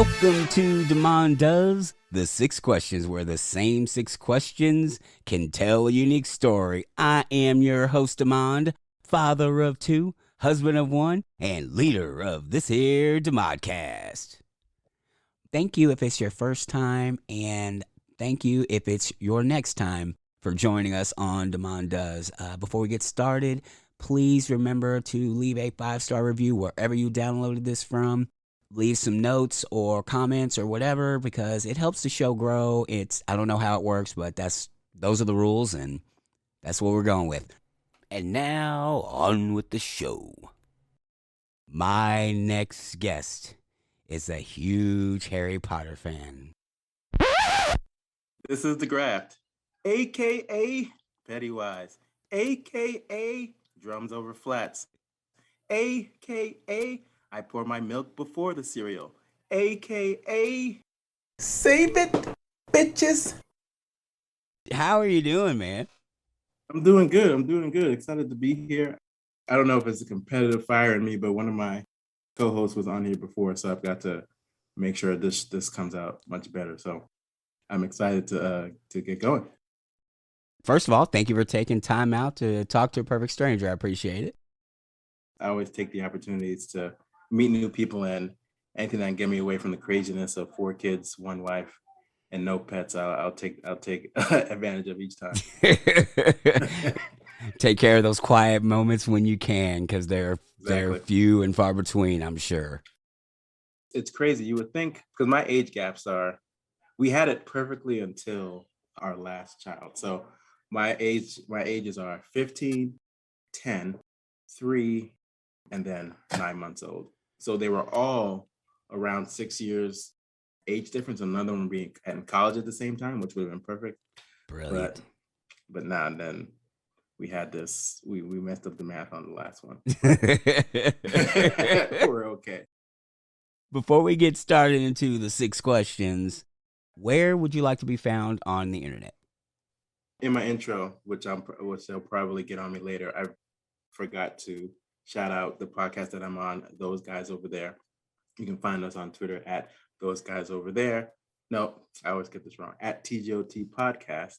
Welcome to Demond Does, the 6 questions where the same 6 questions can tell a unique story. I am your host, Demond, father of 2, husband of 1, and leader of this here Demodcast. Thank you if it's your first time, and thank you if it's your next time for joining us on Demond Does. Before we get started, please remember to leave a 5-star review wherever you downloaded this from. Leave some notes or comments or whatever, because it helps the show grow. I don't know how it works, but those are the rules, and that's what we're going with. And now on with the show. My next guest is a huge Harry Potter fan. This is DeGraft, aka Pettywise, aka Drums Over Flats, aka I pour my milk before the cereal, aka Save it, bitches. How are you doing, man? I'm doing good. Excited to be here. I don't know if it's a competitive fire in me, but one of my co-hosts was on here before, so I've got to make sure this comes out much better. So I'm excited to get going. First of all, thank you for taking time out to talk to a perfect stranger. I appreciate it. I always take the opportunities to meet new people, and anything that can get me away from the craziness of 4 kids, 1 wife, and no pets. I'll take advantage of each time. Take care of those quiet moments when you can, because they're few and far between, I'm sure. It's crazy. You would think, because my age gaps we had it perfectly until our last child. So my ages are 15, 10, 3, and then 9 months old. So they were all around 6 years age difference. Another one being in college at the same time, which would have been perfect. Brilliant. But now and then we had this. We messed up the math on the last one. We're okay. Before we get started into the 6 questions, where would you like to be found on the internet? In my intro, which they'll probably get on me later, I forgot to shout out the podcast that I'm on, Those Guys Over There. You can find us on Twitter at Those Guys Over There. No, I always get this wrong. At TGOT Podcast.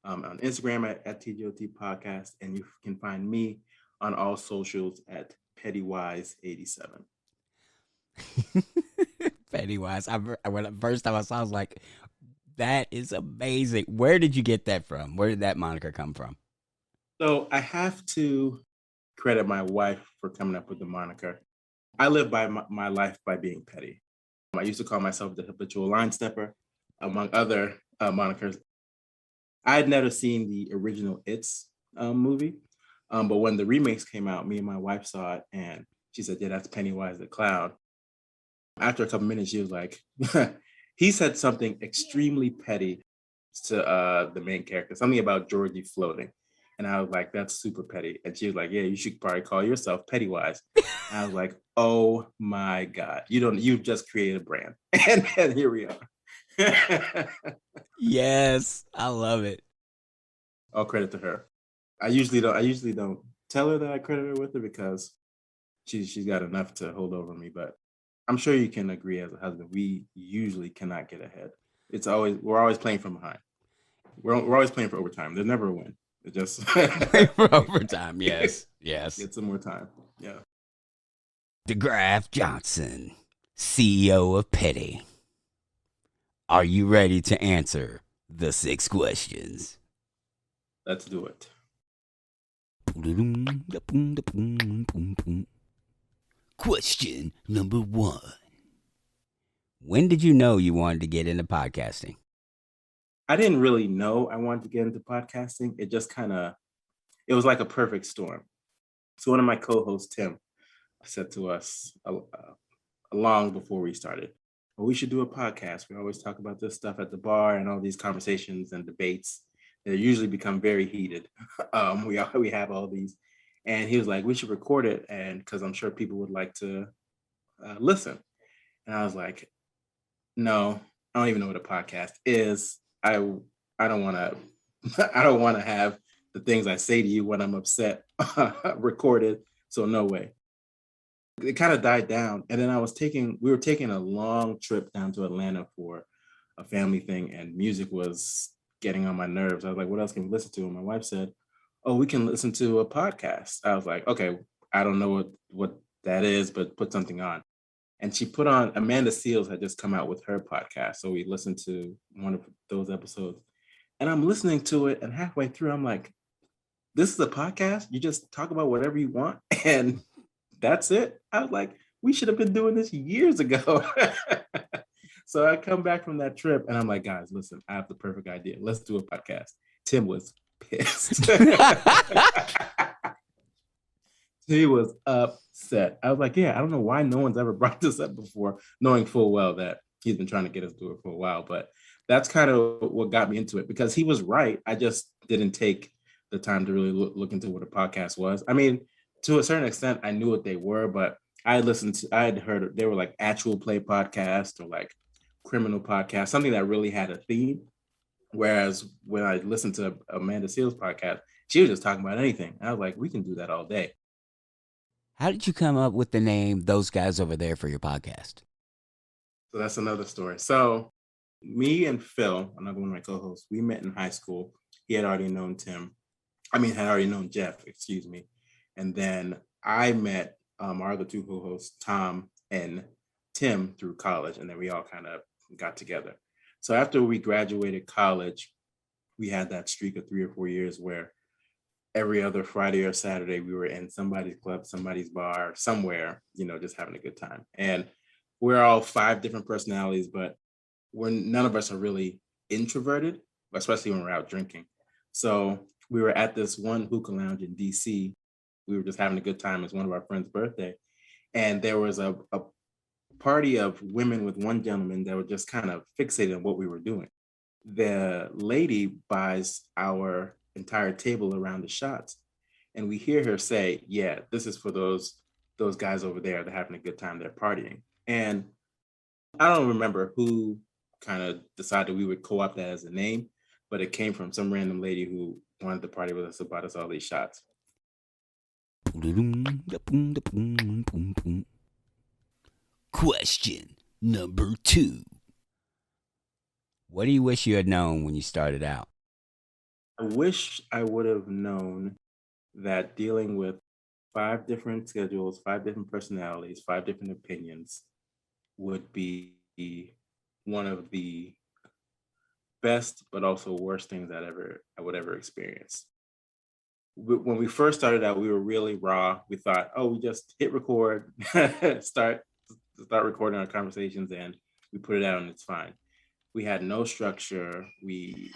On Instagram at TGOT Podcast. And you can find me on all socials at Pettywise87. Pettywise. When first time I saw, I was like, that is amazing. Where did you get that from? Where did that moniker come from? So I have to credit my wife for coming up with the moniker. I live by my life by being petty. I used to call myself the habitual line stepper, among other monikers. I had never seen the original It's movie, but when the remakes came out, me and my wife saw it, and she said, "Yeah, that's Pennywise the clown." After a couple minutes, she was like, he said something extremely petty to the main character, something about Georgie floating. And I was like, that's super petty. And she was like, yeah, you should probably call yourself Pettywise. And I was like, oh my God, you've just created a brand. And here we are. Yes, I love it. All credit to her. I usually don't tell her that I credit her with it, because she's got enough to hold over me. But I'm sure you can agree, as a husband, we usually cannot get ahead. We're always playing from behind. We're always playing for overtime. There's never a win. It just play for overtime. Yes. Get some more time. Yeah. DeGraft Johnson, CEO of Petty. Are you ready to answer the 6 questions? Let's do it. Question number 1. When did you know you wanted to get into podcasting? I didn't really know I wanted to get into podcasting. It just it was like a perfect storm. So one of my co-hosts, Tim, said to us long before we started, well, we should do a podcast. We always talk about this stuff at the bar, and all these conversations and debates. They usually become very heated. We have all these. And he was like, we should record it, and because I'm sure people would like to listen. And I was like, no, I don't even know what a podcast is. I don't want to have the things I say to you when I'm upset recorded. So no way. it kind of died down. And then we were taking a long trip down to Atlanta for a family thing, and music was getting on my nerves. I was like, what else can we listen to? And my wife said, oh, we can listen to a podcast. I was like, okay, I don't know what that is, but put something on. And she put on, Amanda Seales had just come out with her podcast. So we listened to one of those episodes. And I'm listening to it, and halfway through, I'm like, this is a podcast? You just talk about whatever you want, and that's it? I was like, we should have been doing this years ago. So I come back from that trip, and I'm like, guys, listen, I have the perfect idea. Let's do a podcast. Tim was pissed. He was upset. I was like, yeah, I don't know why no one's ever brought this up before, knowing full well that he's been trying to get us to do it for a while. But that's kind of what got me into it, because he was right. I just didn't take the time to really look into what a podcast was. I mean, to a certain extent, I knew what they were, but I had heard they were like actual play podcasts or like criminal podcasts, something that really had a theme. Whereas when I listened to Amanda Seales' podcast, she was just talking about anything. I was like, we can do that all day. How did you come up with the name Those Guys Over There for your podcast? So that's another story. So me and Phil, another one of my co-hosts, we met in high school. He had already known had already known Jeff, excuse me. And then I met our other two co-hosts, Tom and Tim, through college. And then we all kind of got together. So after we graduated college, we had that streak of 3 or 4 years where every other Friday or Saturday, we were in somebody's club, somebody's bar, somewhere, just having a good time. And we're all 5 different personalities, but none of us are really introverted, especially when we're out drinking. So we were at this one hookah lounge in DC. We were just having a good time. It's one of our friends' birthday. And there was a party of women with one gentleman that were just kind of fixated on what we were doing. The lady buys our entire table around the shots, and we hear her say, yeah, this is for those guys over there. They're having a good time, they're partying. And I don't remember who kind of decided we would co-opt that as a name, but it came from some random lady who wanted to party with us, about us all these shots. Question number 2. What do you wish you had known when you started out? I wish I would have known that dealing with 5 different schedules, 5 different personalities, 5 different opinions would be one of the best, but also worst things I would ever experience. When we first started out, we were really raw. We thought, oh, we just hit record, start recording our conversations, and we put it out and it's fine. We had no structure. We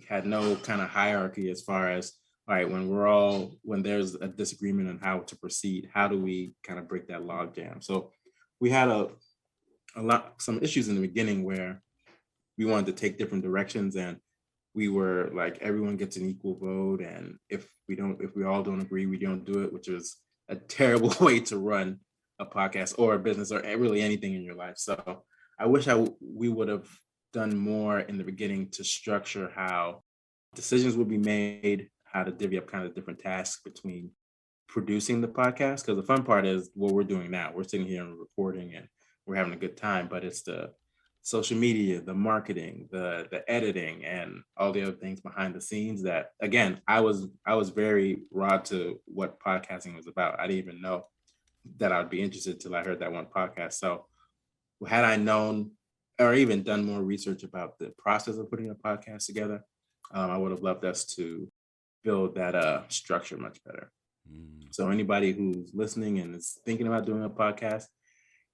had no kind of hierarchy as far as, all right, when there's a disagreement on how to proceed, how do we kind of break that log jam? So we had some issues in the beginning where we wanted to take different directions, and we were like, everyone gets an equal vote, and if we all don't agree, we don't do it, which is a terrible way to run a podcast or a business or really anything in your life. So I wish we would have done more in the beginning to structure how decisions would be made, how to divvy up kind of different tasks between producing the podcast. Because the fun part is what we're doing now. We're sitting here and recording and we're having a good time, but it's the social media, the marketing, the editing, and all the other things behind the scenes that, again, I was very raw to what podcasting was about. I didn't even know that I'd be interested till I heard that one podcast. So had I known or even done more research about the process of putting a podcast together, I would have loved us to build that structure much better. So anybody who's listening and is thinking about doing a podcast,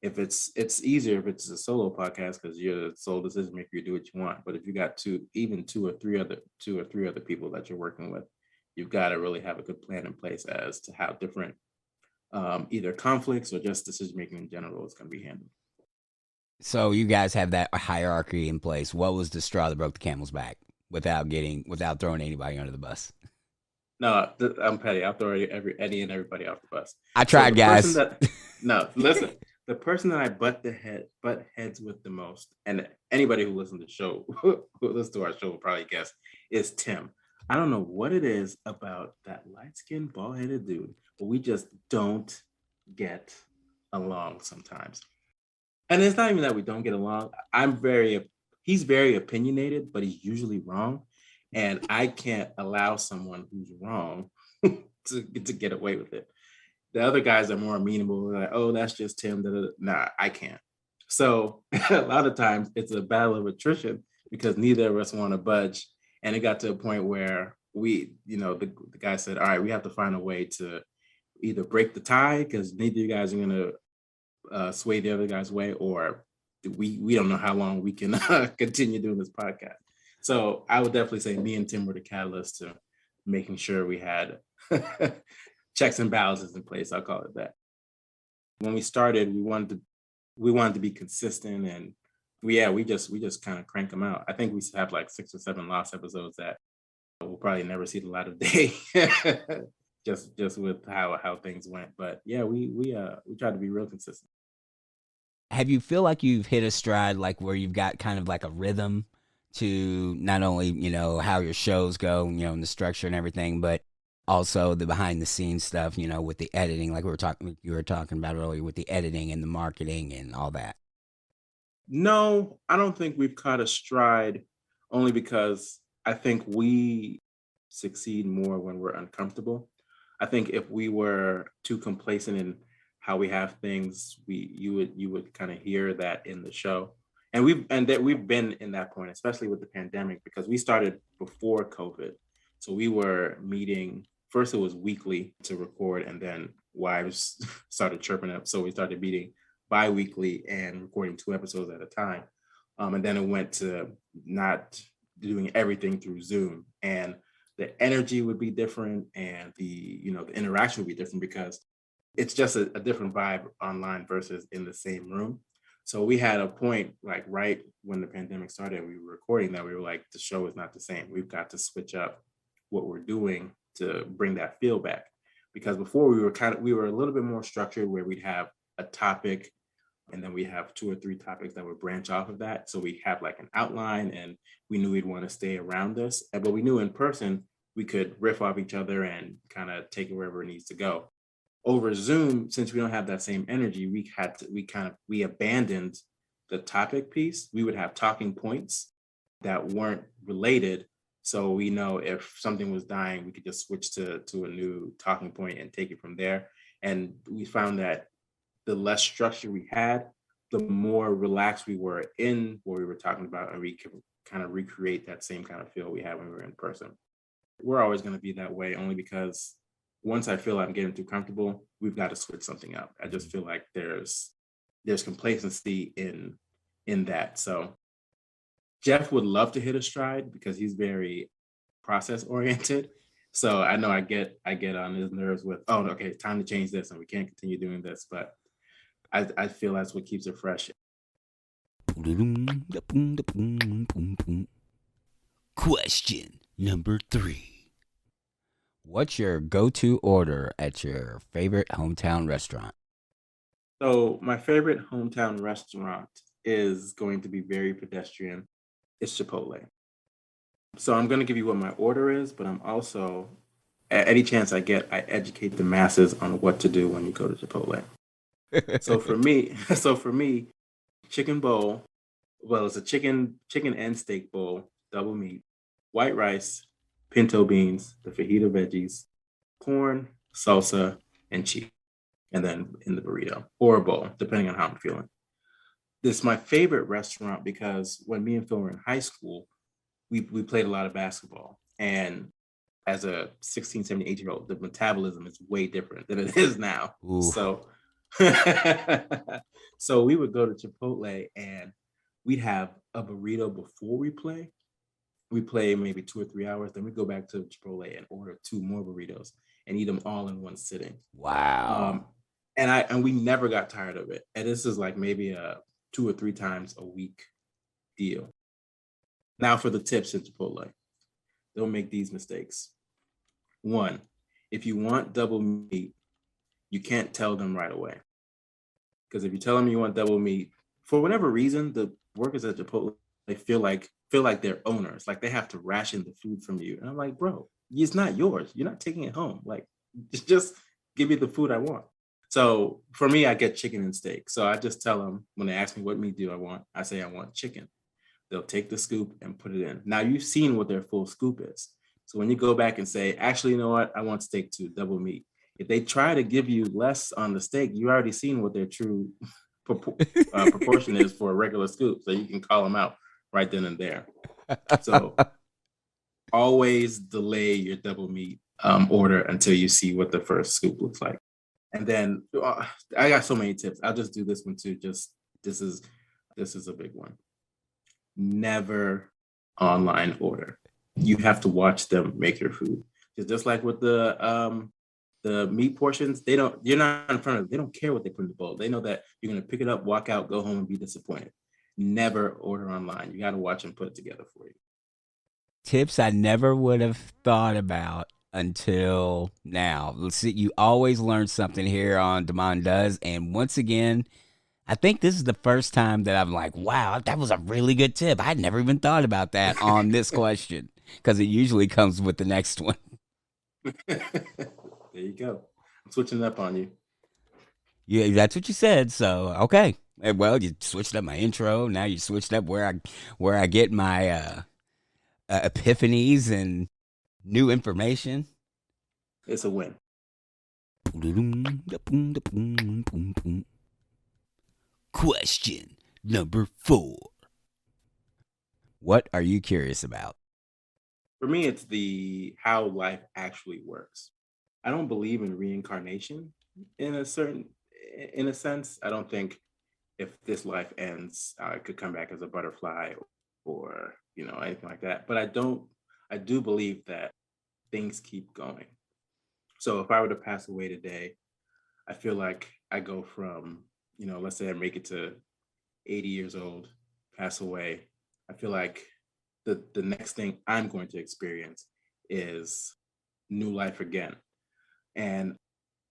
if it's easier if it's a solo podcast because you're the sole decision maker, you do what you want. But if you got two or three other people that you're working with, you've got to really have a good plan in place as to how different either conflicts or just decision making in general is going to be handled. So you guys have that hierarchy in place. What was the straw that broke the camel's back without throwing anybody under the bus? No, I'm petty. I'll throw Eddie and everybody off the bus. I tried, guys. Listen. The person that I butt heads with the most, and anybody who listens to the show, who listens to our show will probably guess, is Tim. I don't know what it is about that light-skinned, bald-headed dude, but we just don't get along sometimes. And it's not even that we don't get along. He's very opinionated, but he's usually wrong. And I can't allow someone who's wrong to get away with it. The other guys are more amenable. They're like, oh, that's just Tim. Da, da, da. Nah, I can't. So a lot of times it's a battle of attrition because neither of us want to budge. And it got to a point where the guy said, all right, we have to find a way to either break the tie because neither of you guys are going to sway the other guy's way, or we don't know how long we can continue doing this podcast. So I would definitely say me and Tim were the catalyst to making sure we had checks and balances in place. I'll call it that. When we started, we wanted to be consistent, and we just kind of crank them out. I think we have like 6 or 7 lost episodes that we'll probably never see the light of day, just with how things went. But yeah, we try to be real consistent. Have you feel like you've hit a stride, like where you've got kind of like a rhythm to not only, how your shows go, and the structure and everything, but also the behind the scenes stuff, with the editing, like you were talking about earlier, with the editing and the marketing and all that? No, I don't think we've caught a stride, only because I think we succeed more when we're uncomfortable. I think if we were too complacent in how we have things, you would kind of hear that in the show. And we've been in that point, especially with the pandemic, because we started before COVID. So we were meeting, first it was weekly to record, and then wives started chirping up. So we started meeting bi-weekly and recording 2 episodes at a time. And then it went to not doing everything through Zoom. And the energy would be different, and the interaction would be different because it's just a different vibe online versus in the same room. So we had a point, like right when the pandemic started, we were recording that, we were like, the show is not the same. We've got to switch up what we're doing to bring that feel back. Because before we were a little bit more structured, where we'd have a topic and then we have 2 or 3 topics that would branch off of that. So we have like an outline, and we knew we'd want to stay around this. But we knew in person, we could riff off each other and kind of take it wherever it needs to go. Over Zoom, since we don't have that same energy, we abandoned the topic piece. We would have talking points that weren't related. So we know if something was dying, we could just switch to a new talking point and take it from there. And we found that the less structure we had, the more relaxed we were in what we were talking about, and we could kind of recreate that same kind of feel we had when we were in person. We're always going to be that way, only because once I feel I'm getting too comfortable, we've got to switch something up. I just feel like there's complacency in that. So Jeff would love to hit a stride because he's very process oriented. So I know I get on his nerves with, oh, okay, it's time to change this and we can't continue doing this. But I feel that's what keeps it fresh. Question number 3. What's your go-to order at your favorite hometown restaurant? So my favorite hometown restaurant is going to be very pedestrian. It's Chipotle. So I'm going to give you what my order is, but I'm also, at any chance I get, I educate the masses on what to do when you go to Chipotle. So for me, chicken bowl, well, it's a chicken and steak bowl, double meat, white rice, pinto beans, the fajita veggies, corn, salsa, and cheese, and then in the burrito or a bowl, depending on how I'm feeling. This is my favorite restaurant because when me and Phil were in high school, we played a lot of basketball. And as a 16, 17, 18-year-old, the metabolism is way different than it is now. Ooh. So we would go to Chipotle and we'd have a burrito before we play. We play maybe 2 or 3 hours, then we go back to Chipotle and order 2 more burritos and eat them all in one sitting. Wow. And we never got tired of it. And this is like maybe a 2 or 3 times a week deal. Now for the tips in Chipotle, don't make these mistakes. 1, if you want double meat, you can't tell them right away. Because if you tell them you want double meat, for whatever reason, the workers at Chipotle, they feel like they're owners, like they have to ration the food from you. And I'm like, bro, it's not yours. You're not taking it home. Like, just give me the food I want. So for me, I get chicken and steak. So I just tell them when they ask me what meat do I want, I say I want chicken. They'll take the scoop and put it in. Now you've seen what their full scoop is. So when you go back and say, actually, you know what, I want steak too, double meat. If they try to give you less on the steak, you already seen what their true proportion is for a regular scoop. So you can call them out right then and there. So always delay your double meat order until you see what the first scoop looks like. And then I got so many tips. I'll just do this one too. Just this is a big one. Never online order. You have to watch them make your food. Just like with the meat portions, you're not in front of them. They don't care what they put in the bowl. They know that you're gonna pick it up, walk out, go home and be disappointed. Never order online. You gotta watch them put it together for you. Tips I never would have thought about until now. Let's see, you always learn something here on Demand Does. And once again, I think this is the first time that I'm like, wow, that was a really good tip. I'd never even thought about that on this question because it usually comes with the next one. There you go. I'm switching it up on you. Yeah, that's what you said. So, okay. Well, you switched up my intro. Now you switched up where I get my epiphanies and new information. It's a win. Question number 4. What are you curious about? For me, it's how life actually works. I don't believe in reincarnation in a sense. I don't think if this life ends, I could come back as a butterfly or anything like that. But I do believe that things keep going. So if I were to pass away today, I feel like I go from, let's say I make it to 80 years old, pass away. I feel like the next thing I'm going to experience is new life again. And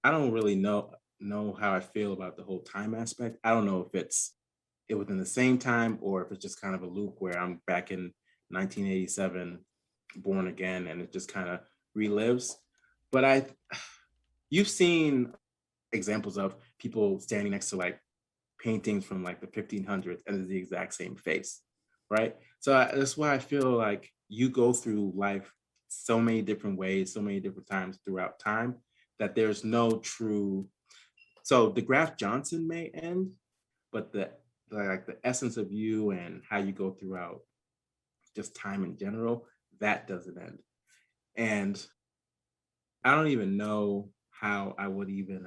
I don't really know how I feel about the whole time aspect. I don't know if it's within the same time or if it's just kind of a loop where I'm back in 1987, born again, and it just kind of relives. But you've seen examples of people standing next to like paintings from like the 1500s and it's the exact same face, right? So that's why I feel like you go through life so many different ways, so many different times throughout time that there's no true. So DeGraft Johnson may end, but the essence of you and how you go throughout just time in general, that doesn't end. And I don't even know how I would even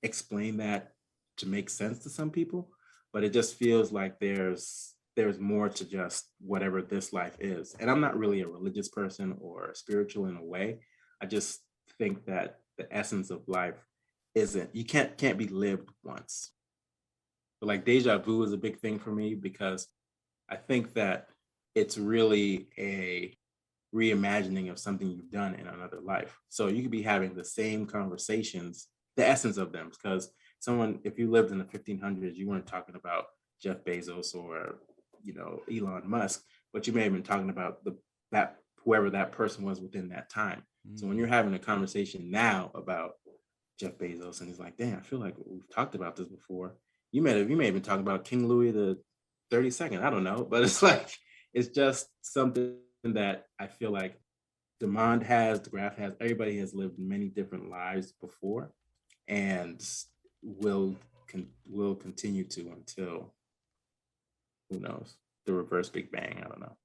explain that to make sense to some people, but it just feels like there's more to just whatever this life is. And I'm not really a religious person or spiritual in a way. I just think that the essence of life you can't be lived once. But like deja vu is a big thing for me because I think that it's really a reimagining of something you've done in another life. So you could be having the same conversations, the essence of them, because if you lived in the 1500s, you weren't talking about Jeff Bezos or Elon Musk, but you may have been talking about that whoever that person was within that time. So when you're having a conversation now about Jeff Bezos and he's like, damn, I feel like we've talked about this before. You may have been talking about King Louis the 32nd. I don't know, but it's just something that I feel like DeGraft has, everybody has lived many different lives before and will continue to until, who knows, the reverse Big Bang. I don't know.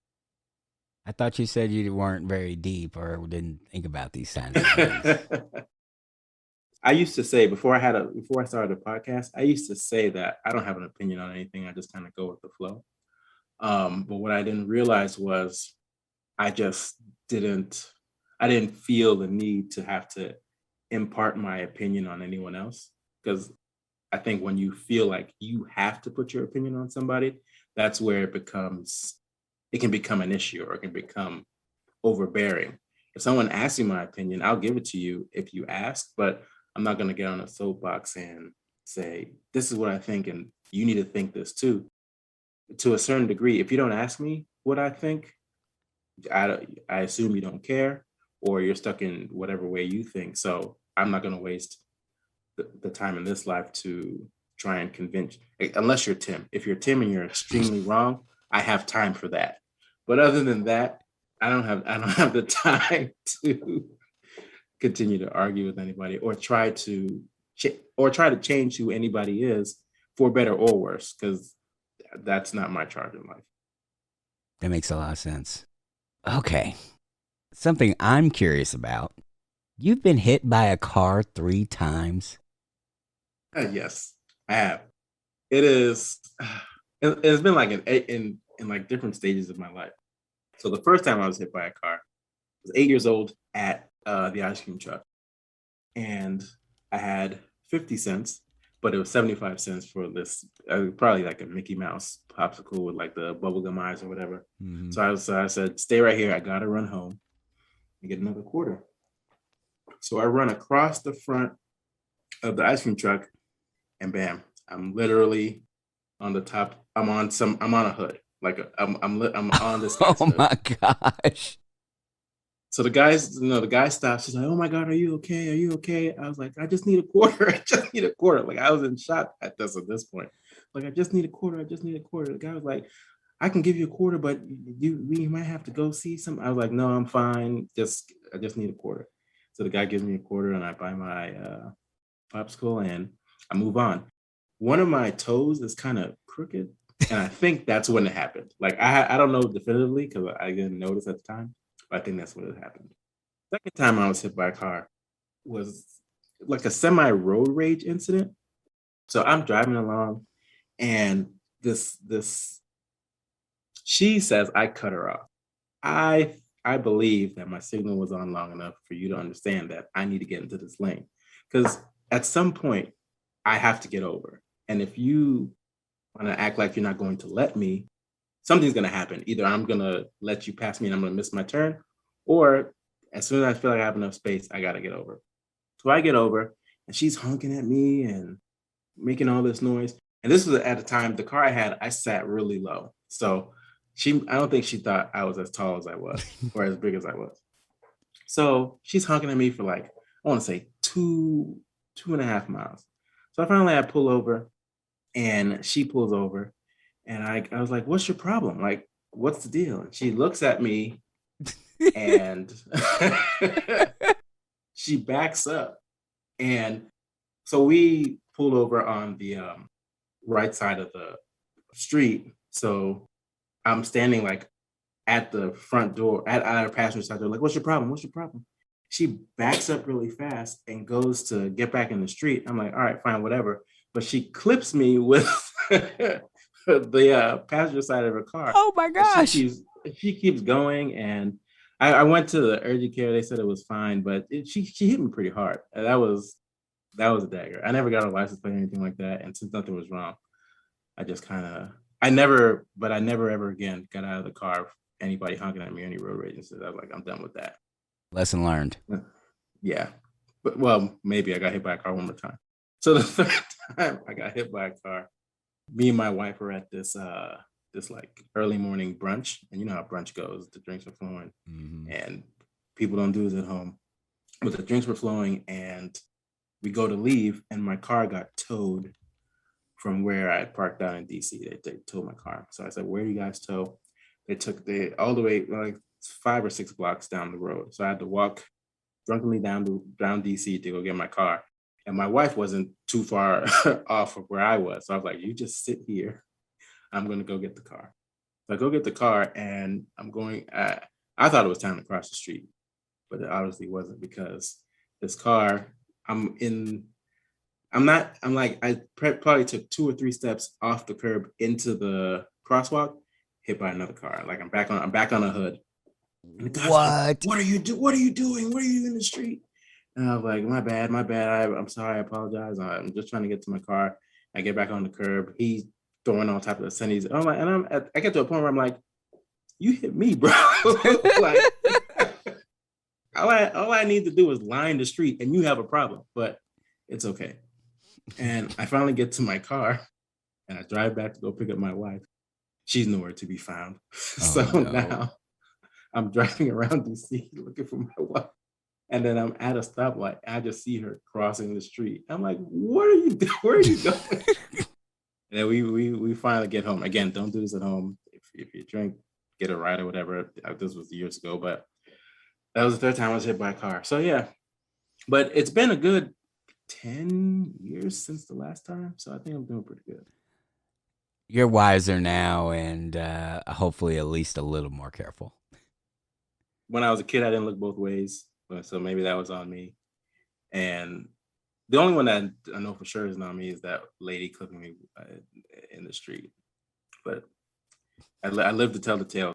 I thought you said you weren't very deep or didn't think about these kinds of things. I used to say before I started a podcast, I used to say that I don't have an opinion on anything. I just kind of go with the flow. But what I didn't realize was I didn't feel the need to have to impart my opinion on anyone else. Because I think when you feel like you have to put your opinion on somebody, that's where it can become an issue or it can become overbearing. If someone asks you my opinion, I'll give it to you if you ask, but I'm not going to get on a soapbox and say, this is what I think, and you need to think this too. To a certain degree, if you don't ask me what I think, I assume you don't care or you're stuck in whatever way you think. So I'm not going to waste the time in this life to try and convince, unless you're Tim. If you're Tim and you're extremely wrong, I have time for that. But other than that, I don't have the time to continue to argue with anybody or try to change who anybody is for better or worse, because that's not my charge in life. That makes a lot of sense. Okay. Something I'm curious about. You've been hit by a car 3 times. Yes, I have. It is. It's been like in like different stages of my life. So the first time I was hit by a car, I was 8 years old at the ice cream truck, and I had 50 cents, but it was 75 cents for this probably like a Mickey Mouse popsicle with like the bubblegum eyes or whatever. Mhm. So I said, stay right here. I gotta run home and get another quarter. So I run across the front of the ice cream truck, and bam, I'm literally on the top. I'm on a hood. Like I'm on this guy's Oh hood. my gosh. So the guy stops. He's like, "Oh my God, are you okay? Are you okay?" I was like, "I just need a quarter. I just need a quarter." Like I was in shock at this point. Like, I just need a quarter. I just need a quarter. The guy was like, "I can give you a quarter, but we might have to go see some." I was like, "No, I'm fine. I just need a quarter." So the guy gives me a quarter, and I buy my popsicle, and I move on. One of my toes is kind of crooked, and I think that's when it happened. Like I don't know definitively because I didn't notice at the time, but I think that's when it happened. Second time I was hit by a car was like a semi road rage incident. So I'm driving along, and this she says I cut her off. I believe that my signal was on long enough for you to understand that I need to get into this lane, because at some point I have to get over. And if you want to act like you're not going to let me, something's going to happen. Either I'm going to let you pass me and I'm going to miss my turn, or as soon as I feel like I have enough space, I got to get over. So I get over, and she's honking at me and making all this noise. And this was at a time, the car I had, I sat really low. So I don't think she thought I was as tall as I was or as big as I was. So she's honking at me for like, I want to say 2.5 miles. So I pull over, and she pulls over, and I was like, "What's your problem? Like, what's the deal?" And she looks at me, and she backs up. And so we pull over on the right side of the street. So I'm standing like at the front door, at our passenger side door, like, "What's your problem? What's your problem?" She backs up really fast and goes to get back in the street. I'm like, "All right, fine, whatever." But she clips me with the passenger side of her car. Oh my And gosh. she keeps going, and I went to the urgent care. They said it was fine, but she hit me pretty hard. And that was a dagger. I never got a license plate or anything like that, and since nothing was wrong, I just kind of I never ever again got out of the car. Anybody honking at me, any road rage incident, I was like, I'm done with that. Lesson learned. Yeah, but well, maybe I got hit by a car one more time. So the third time I got hit by a car, me and my wife were at this like early morning brunch, and you know how brunch goes. The drinks are flowing, Mhm. and people don't do this at home. But the drinks were flowing, and we go to leave, and my car got towed from where I parked down in DC. They towed my car. So I said, "Where do you guys tow?" They all the way like 5 or 6 blocks down the road. So I had to walk drunkenly down DC to go get my car. And my wife wasn't too far off of where I was. So I was like, "You just sit here. I'm gonna go get the car." So I go get the car, and I'm going. I thought it was time to cross the street, but it obviously wasn't, because this car. I'm in. I'm not. I'm like probably took 2 or 3 steps off the curb into the crosswalk, hit by another car. Like I'm back on a hood. And the guy's like, What? "What are you do? What are you doing? What are you in the street?" And I was like, "My bad, my bad. I'm sorry. I apologize. I'm just trying to get to my car." I get back on the curb. He's throwing all type of obscenities. I'm like, I get to a point where I'm like, "You hit me, bro." Like, all I need to do is line the street, and you have a problem. But it's okay. And I finally get to my car, and I drive back to go pick up my wife. She's nowhere to be found. Oh, no. Now I'm driving around DC looking for my wife. And then I'm at a stoplight. I just see her crossing the street. I'm like, what are you doing? Where are you going? And then we finally get home. Again, don't do this at home. If you drink, get a ride or whatever. This was years ago, but that was the third time I was hit by a car. So yeah, but it's been a good 10 years since the last time. So I think I'm doing pretty good. You're wiser now and hopefully at least a little more careful. When I was a kid, I didn't look both ways. So maybe that was on me. And the only one that I know for sure is not me is that lady clipping me in the street. But I live to tell the tale.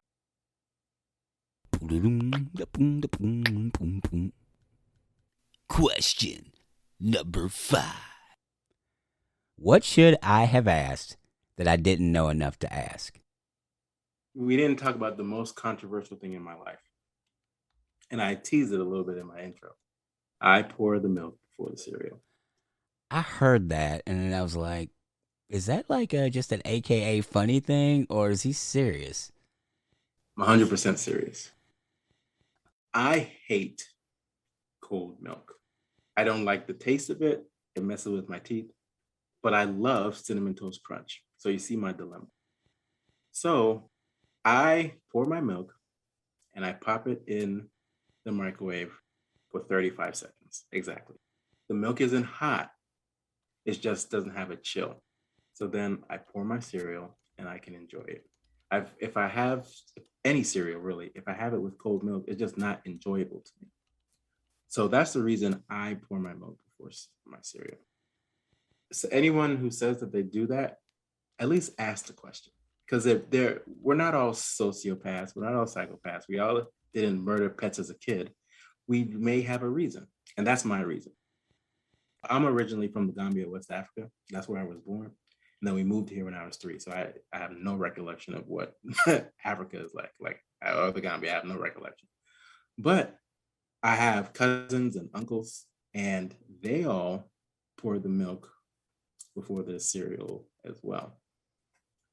Question number 5. What should I have asked that I didn't know enough to ask? We didn't talk about the most controversial thing in my life. And I teased it a little bit in my intro. I pour the milk before the cereal. I heard that and then I was like, is that like just an AKA funny thing or is he serious? I'm 100% serious. I hate cold milk. I don't like the taste of it. It messes with my teeth. But I love Cinnamon Toast Crunch. So you see my dilemma. So I pour my milk and I pop it in the microwave for 35 seconds. Exactly. The milk isn't hot. It just doesn't have a chill. So then I pour my cereal and I can enjoy it. If I have any cereal, really, if I have it with cold milk, it's just not enjoyable to me. So that's the reason I pour my milk before my cereal. So anyone who says that they do that, at least ask the question. Because we're not all sociopaths, we're not all psychopaths. We all didn't murder pets as a kid. We may have a reason, and that's my reason. I'm originally from the Gambia, West Africa. That's where I was born. And then we moved here when I was 3. So I have no recollection of what Africa is like. Or the Gambia, I have no recollection. But I have cousins and uncles, and they all pour the milk before the cereal as well,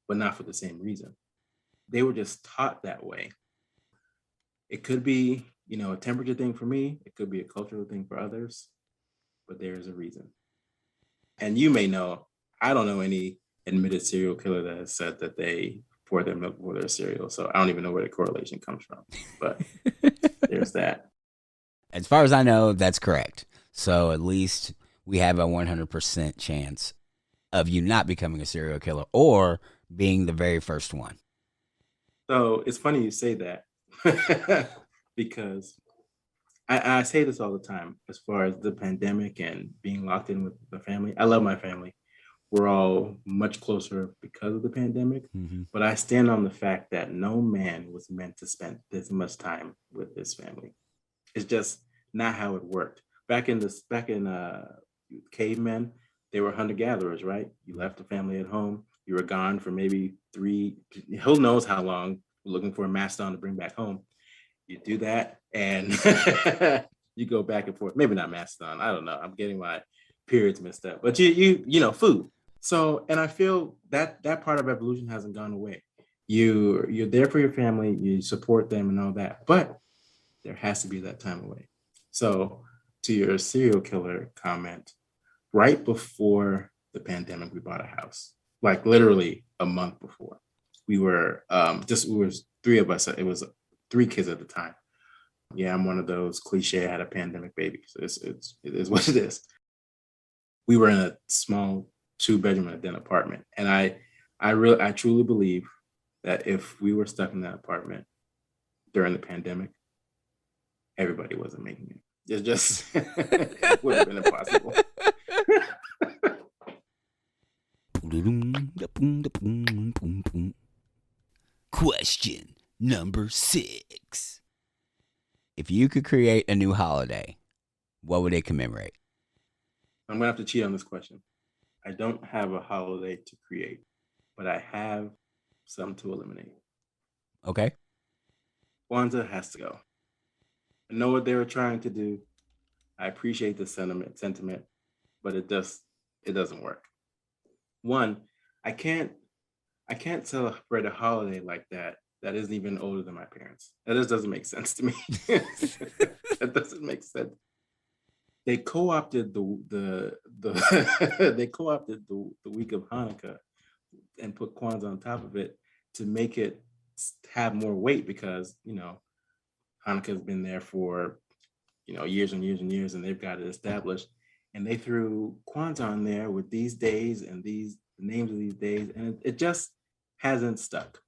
but not for the same reason. They were just taught that way. It could be, a temperature thing for me. It could be a cultural thing for others, but there's a reason. And you may know, I don't know any admitted serial killer that has said that they pour their milk before their cereal. So I don't even know where the correlation comes from, but there's that. As far as I know, that's correct. So at least we have a 100% chance of you not becoming a serial killer or being the very first one. So it's funny you say that because I say this all the time as far as the pandemic and being locked in with the family. I love my family. We're all much closer because of the pandemic, but I stand on the fact that no man was meant to spend this much time with his family. It's just not how it worked. Back in cavemen, they were hunter-gatherers, right? You left the family at home. You were gone for maybe 3, who knows how long, looking for a mastodon to bring back home. You do that and you go back and forth. Maybe not mastodon. I don't know. I'm getting my periods messed up. But you know, food. So, and I feel that part of evolution hasn't gone away. You're there for your family. You support them and all that. But there has to be that time away. So, to your serial killer comment, right before the pandemic, we bought a house. Like literally a month before. We were 3 of us. It was 3 kids at the time. Yeah, I'm one of those cliche. I had a pandemic baby. So it is what it is. We were in a small 2-bedroom and a den apartment, and I truly believe that if we were stuck in that apartment during the pandemic, everybody wasn't making it. It just it would have been impossible. Question number 6. If you could create a new holiday, what would it commemorate? I'm going to have to cheat on this question. I don't have a holiday to create, but I have some to eliminate. Okay. Kwanzaa has to go. I know what they were trying to do. I appreciate the sentiment, but it doesn't work. One, I can't celebrate a holiday like that that isn't even older than my parents. That just doesn't make sense to me. That doesn't make sense. They co-opted the they co-opted the week of Hanukkah and put Kwanzaa on top of it to make it have more weight because Hanukkah has been there for years and years and years, and they've got it established. And they threw Kwanzaa on there with these days and these names of these days, and it just hasn't stuck,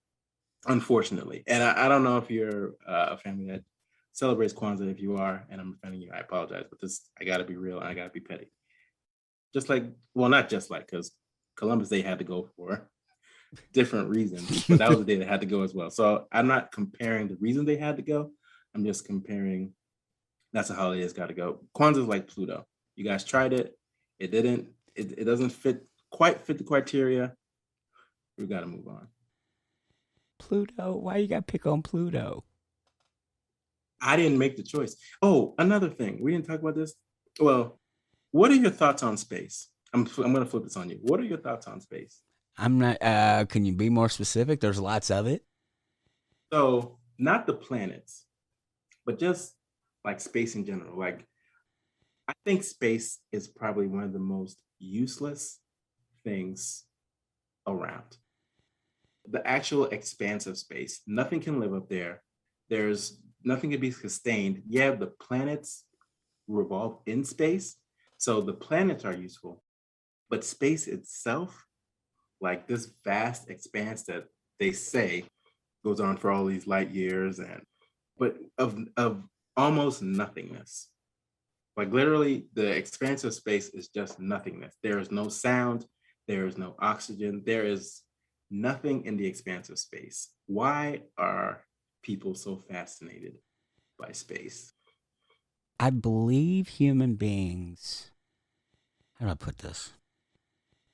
unfortunately. And I don't know if you're a family that celebrates Kwanzaa. If you are, and I'm offending you, I apologize. But I got to be real and I got to be petty. Just like, well, not just like, because Columbus Day had to go for different reasons, but that was the day that had to go as well. So I'm not comparing the reason they had to go. I'm just comparing. That's a holiday that's got to go. Kwanzaa is like Pluto. You guys tried it. It didn't. It doesn't quite fit the criteria. We got to move on. Pluto? Why you got to pick on Pluto? I didn't make the choice. Oh, another thing. We didn't talk about this. Well, what are your thoughts on space? I'm going to flip this on you. What are your thoughts on space? I'm not. Can you be more specific? There's lots of it. So not the planets, but just like space in general. Like, I think space is probably one of the most useless things around. The actual expanse of space, nothing can live up there. There's nothing can be sustained. Yeah, the planets revolve in space, so the planets are useful, but space itself, like this vast expanse that they say goes on for all these light years, but of almost nothingness. Like literally, the expanse of space is just nothingness. There is no sound. There is no oxygen. There is nothing in the expanse of space. Why are people so fascinated by space? I believe human beings, how do I put this?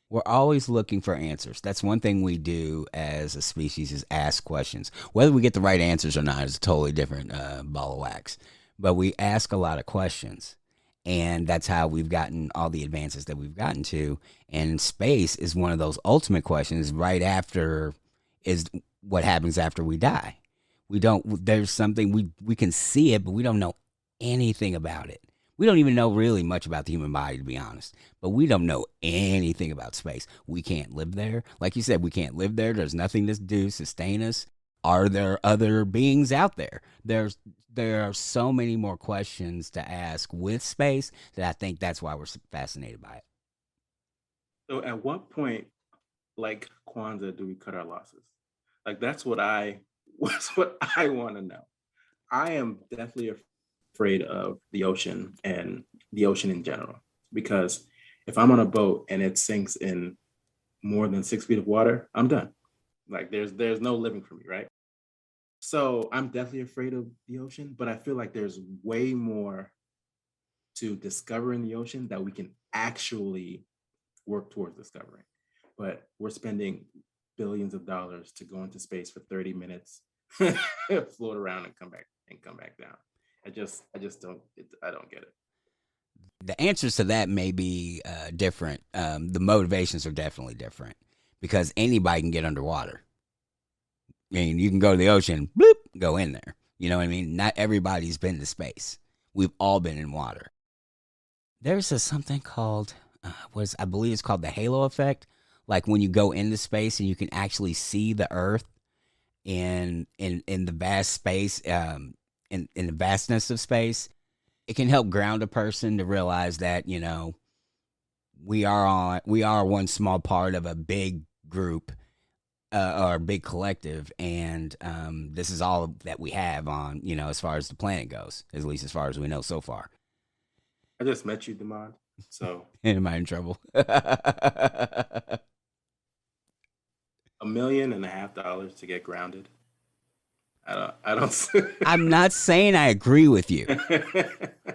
We're always looking for answers. That's one thing we do as a species is ask questions. Whether we get the right answers or not is a totally different ball of wax. But we ask a lot of questions. And that's how we've gotten all the advances that we've gotten to. And space is one of those ultimate questions right after is what happens after we die. There's something, we can see it, but we don't know anything about it. We don't even know really much about the human body, to be honest. But we don't know anything about space. We can't live there. Like you said, we can't live there. There's nothing to do, sustain us. Are there other beings out there? There are so many more questions to ask with space that I think that's why we're fascinated by it. So at what point, like Kwanzaa, do we cut our losses? Like that's what I want to know. I am definitely afraid of the ocean and the ocean in general, because if I'm on a boat and it sinks in more than 6 feet of water, I'm done. Like there's no living for me, right? So I'm definitely afraid of the ocean, but I feel like there's way more to discover in the ocean that we can actually work towards discovering. But we're spending billions of dollars to go into space for 30 minutes, float around and come back down. I just don't I don't get it. The answers to that may be different. The motivations are definitely different because anybody can get underwater. I mean, you can go to the ocean, bloop, go in there. You know what I mean? Not everybody's been to space. We've all been in water. There's something called, I believe it's called the halo effect. Like when you go into space and you can actually see the Earth in the vast space, in the vastness of space. It can help ground a person to realize that, we are one small part of a big group or a big collective, and this is all that we have on, as far as the planet goes, at least as far as we know so far. I just met you, Demand. So am I in trouble? $1.5 million to get grounded. I don't. I'm not saying I agree with you.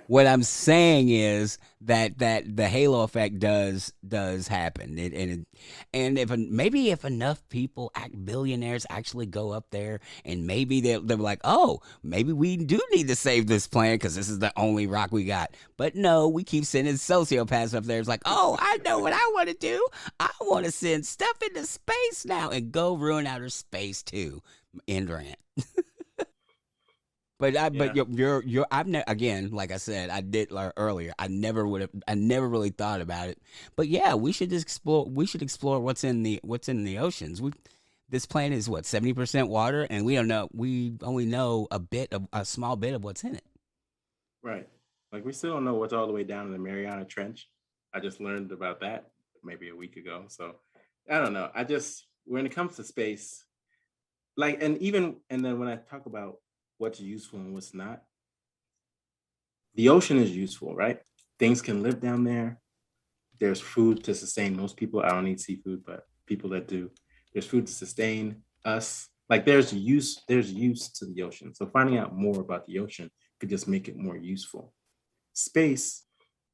What I'm saying is that the halo effect does happen, and if enough people, billionaires, actually go up there, and maybe they're like, oh, maybe we do need to save this planet because this is the only rock we got. But no, we keep sending sociopaths up there. It's like, oh, I know what I want to do. I want to send stuff into space now and go ruin outer space too. End rant. But Yeah. I've never, again, like I said, I did earlier. I never really thought about it. But yeah, we should just explore. We should explore what's in the oceans. This planet is what 70% water, and we don't know. We only know a small bit of what's in it. Right. Like we still don't know what's all the way down in the Mariana Trench. I just learned about that maybe a week ago. So I don't know. I just when it comes to space, like and then when I talk about what's useful and what's not, the ocean is useful, right? Things can live down there. There's food to sustain most people. I don't eat seafood, but people that do. There's food to sustain us. Like there's use to the ocean. So finding out more about the ocean could just make it more useful. Space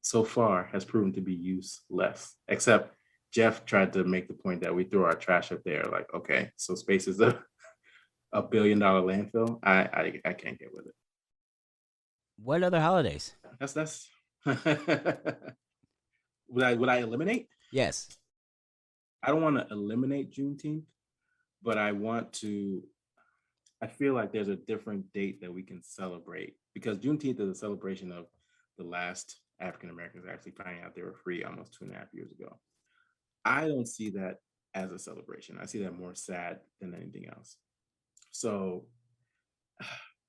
so far has proven to be useless, except Jeff tried to make the point that we throw our trash up there. Like, okay, so space is a $1 billion landfill. I can't get with it. What other holidays? That's would I eliminate? Yes. I don't want to eliminate Juneteenth, but I feel like there's a different date that we can celebrate because Juneteenth is a celebration of the last African Americans actually finding out they were free almost 2.5 years ago. I don't see that as a celebration. I see that more sad than anything else. So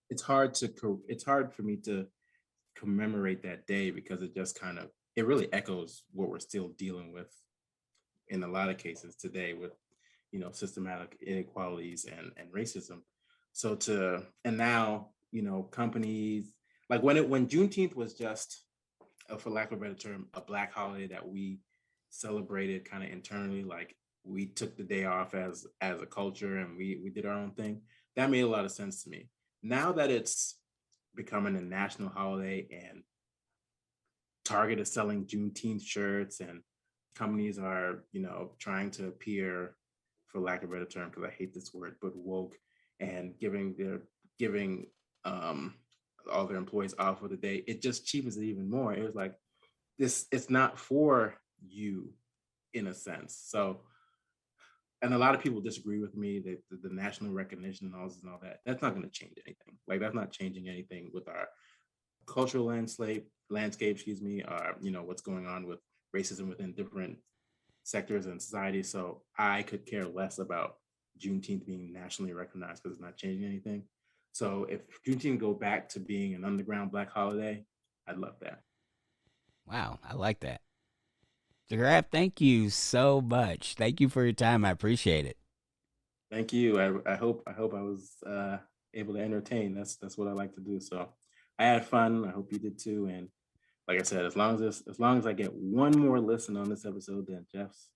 it's hard for me to commemorate that day because it really echoes what we're still dealing with in a lot of cases today with systematic inequalities and racism. So and now companies like when Juneteenth was just for lack of a better term a black holiday that we celebrated kind of internally, like we took the day off as a culture and we did our own thing. That made a lot of sense to me. Now that it's becoming a national holiday and Target is selling Juneteenth shirts and companies are, trying to appear, for lack of a better term, because I hate this word, but woke, and giving all their employees off for the day, it just cheapens it even more. It was like it's not for you in a sense. So, and a lot of people disagree with me that the national recognition and all this and all that, that's not going to change anything. Like that's not changing anything with our cultural landscape, what's going on with racism within different sectors and society. So I could care less about Juneteenth being nationally recognized because it's not changing anything. So if Juneteenth go back to being an underground black holiday, I'd love that. Wow, I like that. DeGraft, thank you so much. Thank you for your time. I appreciate it. Thank you. I hope I was able to entertain. That's what I like to do. So I had fun. I hope you did too. And like I said, as long as I get one more listen on this episode than Jeff's,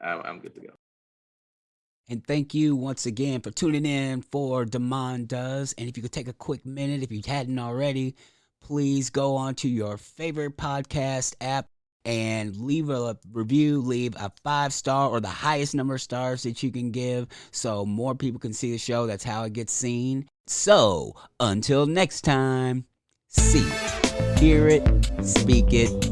I'm good to go. And thank you once again for tuning in for Damon Does. And if you could take a quick minute, if you hadn't already, please go on to your favorite podcast app and leave a review, leave a 5-star or the highest number of stars that you can give so more people can see the show. That's how it gets seen. So until next time, see it, hear it, speak it,